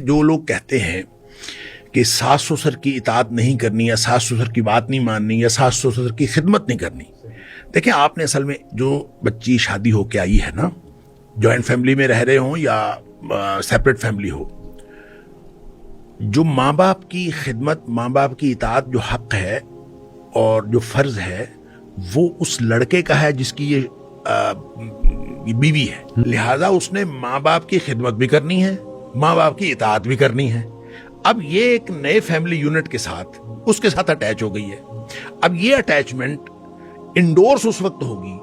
जो लोग कहते हैं कि सास ससुर की इताअत नहीं करनी या सास ससुर की बात नहीं माननी या सास ससुर की खिदमत नहीं करनी, देखिए आपने असल में जो बच्ची शादी होके आई है ना, जॉइंट फैमिली में रह रहे हों या सेपरेट फैमिली हो, जो माँ बाप की खिदमत, माँ बाप की इताअत जो हक है और जो फर्ज है वो उस लड़के का है जिसकी ये बीवी है। लिहाजा उसने माँ बाप की खिदमत भी करनी है, माँ बाप की इताअत भी करनी है। अब ये एक नए फैमिली यूनिट के साथ उसके साथ अटैच हो गई है। अब ये अटैचमेंट इंडोर्स उस वक्त होगी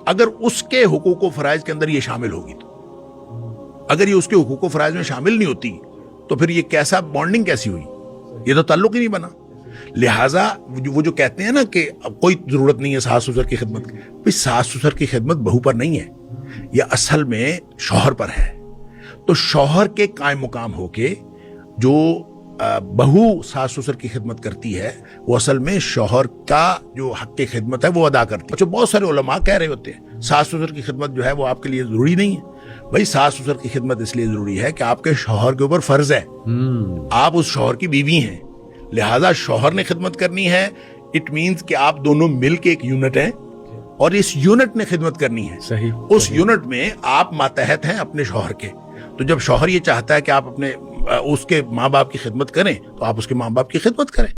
अगर उसके हुकूक व फराइज के अंदर ये शामिल होगी। तो अगर ये उसके हुकूक व फराइज में शामिल नहीं होती तो फिर ये कैसा बॉन्डिंग कैसी हुई, ये तो ताल्लुक ही नहीं बना। लिहाजा वो जो कहते हैं ना कि अब कोई जरूरत नहीं है सास ससुर की खिदमत की, भाई सास ससुर की खिदमत बहू पर नहीं है, यह असल में शौहर पर है। तो शौहर के कायम मुकाम होके जो बहू सास ससुर की खिदमत करती है वो असल में शौहर का जो हक की खिदमत है वो अदा करती है। अच्छा, बहुत सारे उलमा कह रहे होते हैं सास ससुर की खिदमत जो है वो आपके लिए जरूरी नहीं है। भाई सास ससुर की खिदमत इसलिए जरूरी है कि आपके शौहर के ऊपर फर्ज है, आप उस शौहर की बीवी हैं, लिहाजा शौहर ने खिदमत करनी है। इट मीन्स कि आप दोनों मिल के एक यूनिट हैं और इस यूनिट ने खिदमत करनी है। सही, उस यूनिट में आप मातहत हैं अपने शौहर के। तो जब शौहर ये चाहता है कि आप अपने उसके माँ बाप की खिदमत करें तो आप उसके माँ बाप की खिदमत करें।